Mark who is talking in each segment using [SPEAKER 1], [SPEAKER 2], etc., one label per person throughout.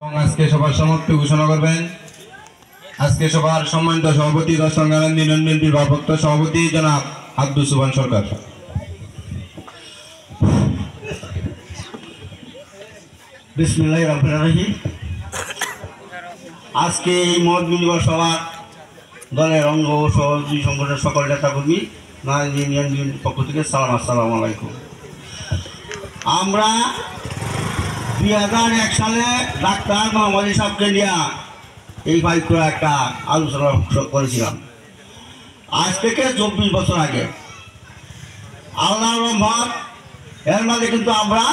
[SPEAKER 1] আজকে সভার সমাপ্তি ঘোষণা করবেন। আজকে সভার সম্মানিত সভাপতি দর্শন গান্ধী ইউনিয়ন বিএনপির ভারপ্রাপ্ত সভাপতি জনাব আব্দুল সুবহান সরকার।
[SPEAKER 2] বিসমিল্লাহির রহমানির রহিম। আজকে এই মত বিনিময় সভা দলের অঙ্গ ও সহযোগী সংগঠনের সকল নেতাকর্মী নারায়ণ ইউনিয়ন বিএনপির পক্ষ থেকে আসসালামু আলাইকুম। আমরা 2001 সালে ডাক্তার মোহাম্মদ সাহেবকে নিয়ে এই বাইকটা একটা আলোচনা করেছিলাম। আজ থেকে 24 বছর আগে আল্লাহর রহমত এর মাঝে কিন্তু আমরা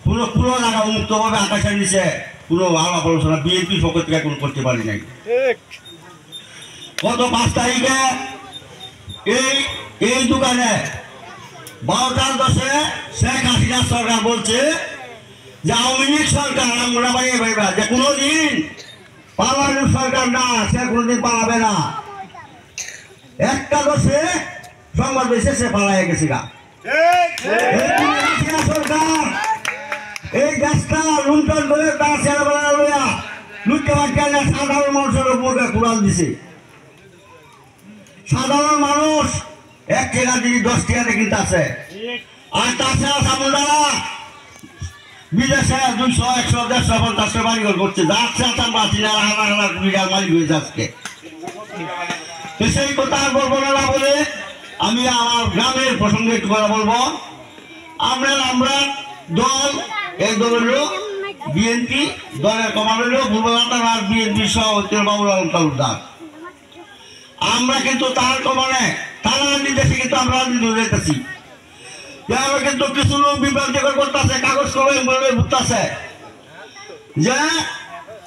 [SPEAKER 2] পুরো জায়গা মুক্তভাবে আকাশের নিচে পুরো আলাপ আলোচনা বিএনপির পক্ষ থেকে এখন করতে পারি নাই। গত 5 তারিখে এই দোকানে 12টার 10-এ শেখ হাসিনা সরকার বলছে যে আওয়ামী লীগ সরকার আমরা বাইরে পাইবা যে কোনোদিন পালানোর সরকার না, সে কোনোদিন পালাবে না। একটা 10-এ সংবাদ পেয়েছে সে পালাই গেছে গা। সরকার এই দেশটা লুণ্ঠন করে তার ছেলেবেলা লইয়া লুটতে পারছে সাধারণ মানুষের উপরে কোরআন দিছে। সাধারণ মানুষ 1 টাকা দিয়ে 10 টাকা কিনতে আছে। আর তাছাড়া সামুদারা বিদেশে 200, 100, 150, 50 বাড়িঘর করছে, যাচ্ছে আমরা হাজার বিঘার মালিক হয়ে যাচ্ছে। সেই কথা আর বলবো না বলে আমি আমার গ্রামের প্রসঙ্গে একটু কথা বলবো। আমরা দল এই দল হলো বিএনপি, দলের কমান্ডার হলো পূর্ববাংলার বিএনপি সভাপতি বাবুল আলম তালুকদার। আমরা কিন্তু তার কমানে তার নির্দেশে কিন্তু আমরা যেতেছি। কিন্তু কিছু লোক বিভ্রান্তিকর করতেছে, কাগজ কলমে ভুগতেছে যে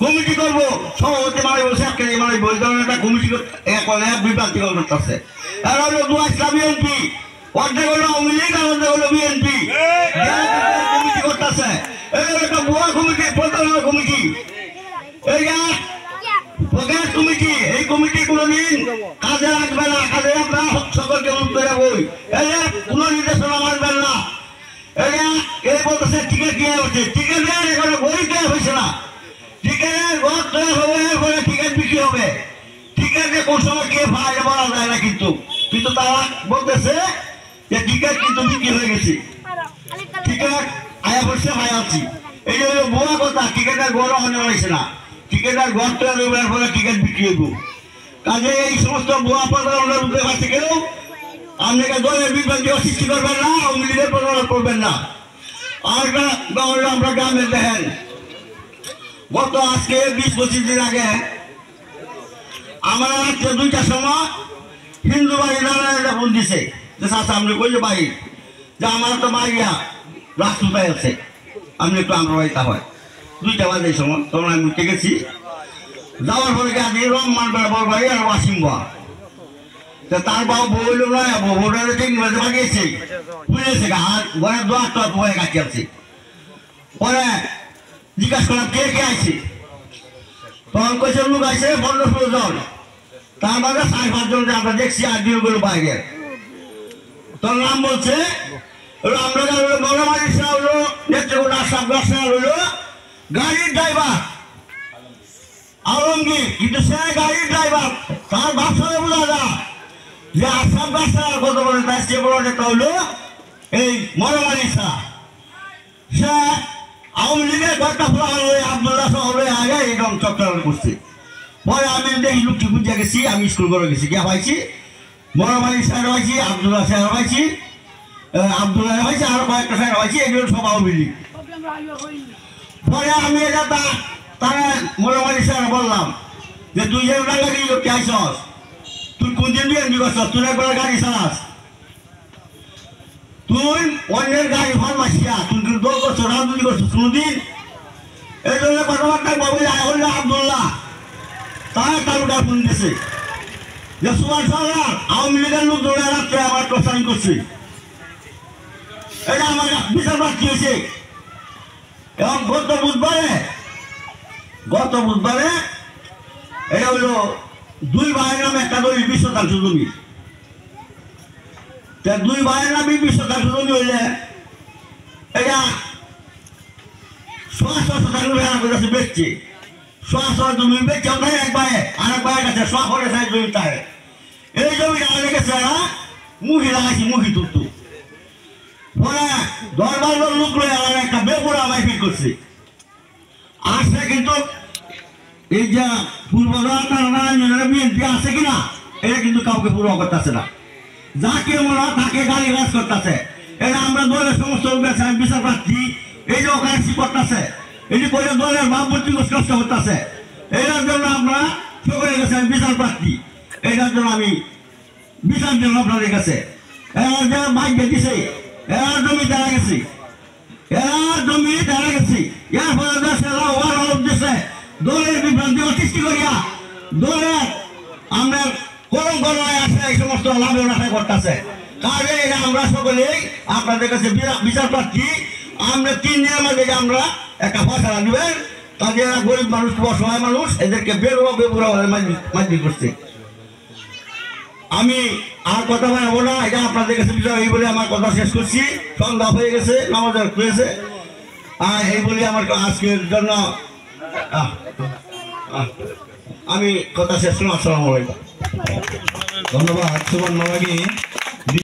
[SPEAKER 2] কমিটি করবো, সভাপতি মারিব, সেক্রেটারি মারিব, ওই ধরনের একটা কমিটি বিভ্রান্তিকর করতেছে। এরা হলো বিএনপি, অর্ধেক হলো আওয়ামী লীগ আর অর্ধেক হলো বিএনপি কমিটি করতেছে। একটা বুয়া কমিটি, পরিচালনা কমিটি, কমিটি, এই কমিটি কোনোদিন কাজে রাখবে না। কাজে আমরা সকলকে অনুরোধ করে বই কোন নির্দেশনা মানবেন না। এই বলতেছে টিকিট দেওয়া হচ্ছে, টিকিট দেওয়ার বই দেওয়া হয়েছে না। টিকিটের ঘর তৈরি হবে, এরপরে টিকিট বিক্রি হবে। টিকিট যে কোন সময় কে ভাই বলা যায় না, কিন্তু তারা বলতেছে যে টিকিট কিন্তু বিক্রি হয়ে গেছে। টিকিট আয়া বসে ভাই আছি, এই যে বড় কথা, টিকিটের ঘর হনে হয়েছে না। টিকিটের ঘর তৈরি হওয়ার পরে টিকিট বিক্রি হইব। কাজে এই সমস্ত ভুয়া প্রতারণার উঠে পাচ্ছে কেউ আপনাকে দলের বিভ্রান্তি সৃষ্টি করবেন না, আওয়ামী লীগের প্রতারণা করবেন না। আর আমরা গ্রামে দেখেন গত আজকে 20-25 দিন আগে আমার রাত্রে 2টার সময় হিন্দু বাড়ি নারায়ণ ফোন দিছে যে চাচা আপনি কই যে বাড়ি, যে আমার তো বাড়িয়া রাস্তায় আছে, আপনি একটু আমরা বাড়িতে হয় 2টা বাজে সময়। তখন আমি উঠে গেছি, যাওয়ার পরে আজকে রহমান বড় ভাই আর ওয়াসিম বা তার বাবু বলল না, ভোটারে ঠিক বাগিয়েছে বুঝেছে আর ঘরের দোয়ারটা হয়ে কাছে আছে। পরে জিজ্ঞাসা করলাম কে কে আছে, তখন কইছে লোক আছে 15-16 জন, তার মাঝে 4-5 জন আমরা দেখছি, আর দিনগুলো বাইরে। তখন নাম বলছে আমরা বড় মানুষ হলো নেত্রকোট আসাম হলো গাড়ির ড্রাইভার আলমগীর, কিন্তু সে গাড়ির ড্রাইভার, তার ভাষণে বোঝা যায় যে আসাম রাস্তার কত বড় রাষ্ট্রীয় বড় নেতা হলো এই মরমানিসা। সে আওয়ামী লীগের ঘরটা ফোলা হলো আব্দুল্লাহ শহরে আগে এরকম চক্রান্ত করছে। পরে আমি দেখি লুকটি খুঁজে গেছি, আমি স্কুল করে গেছি, গিয়ে পাইছি মরমানি স্যার পাইছি, আব্দুল্লাহ স্যার পাইছি, আব্দুল্লাহ পাইছি, আরো কয়েকটা স্যার পাইছি, এগুলো সব আওয়ামী লীগ। পরে আমি এটা তারা মোটামুটি স্যার বললাম যে তুই যে গাড়ি লোককে আইসস, তুই কোন দিন বিএনপি করছস, তুই একবার গাড়ি চালাস, তুই অন্যের গাড়ি ফরমাইছিয়া, তুই কিন্তু দল করছো, রাজনীতি করছিস কোনদিন। এই জন্য কথাবার্তা বলবি আব্দুল্লাহ তারা তালুকার ফোন দিয়েছে যে সুভাষ সরকার আওয়ামী লীগের লোক ধরে রাত্রে আমার প্রচারণ করছে। এটা আমার বিচার প্রার্থী হয়েছে। এবং গত বুধবারে এটা হইল 2 ভাইয়ের নামে একটা দলিল 20 শতাংশ জমি। 2 ভাইয়ের নামে 20 শতাংশ জমি হইলে এটা সোয়াশো টাকা বেচছে, সোয়াশো জমি বেচছে ওখানে এক ভাইয়ে আর এক ভাইয়ের কাছে সোয়া করে সাইড জমি তাই এই জমি আমাদের কাছে মুখি লাগাইছি মুখি তুলতু পরে 10-12 লোক লয়ে আমার একটা বেপুরা মাইফিল করছে আসছে কিন্তু এই যে বিএনপি আছে কিনা এটা কিন্তু কাউকে পুরো করতেছে না, যাকে মনে হয় তাকে গালি গাছ করতেছে। এটা আমরা দলের সমস্ত বিচার প্রার্থী এই যে ওখানে করতেছে এটি করে দলের ভাবমূর্তি কষ্ট করতেছে, এটার জন্য আমরা সকলের কাছে আমি বিচার প্রার্থী, এটার জন্য আমি বিচার জন্য আপনাদের কাছে এরা যে ভাগ্য দিছে এরা জমি দেওয়া গেছি, এরা জমি দেওয়া গেছি, এর ফলে দেশে ওভারঅল দিছে দলের বিভ্রান্তি সৃষ্টি করিয়া দলের আমরা কলঙ্ক নয় আসে এই সমস্ত লাভের আশা করতেছে। কাজে আমরা সকলেই আপনাদের কাছে বিচার প্রার্থী, আমরা 3 দিনের মধ্যে আমরা একটা ফসলা দিবেন, কাজে এরা গরিব মানুষ অসহায় মানুষ এদেরকে বেপুরা মাইজি করছে। আমি আর কথা বলবো না, এটা আপনাদের কাছে বিষয় এই বলে আমার কথা শেষ করছি, সন্ধ্যা হয়ে গেছে নামাজ হয়েছে আর এই বলে আমার আজকের জন্য আমি কথা শেষ করলাম। আসসালামু আলাইকুম।
[SPEAKER 1] ধন্যবাদ সুমন মামাকে।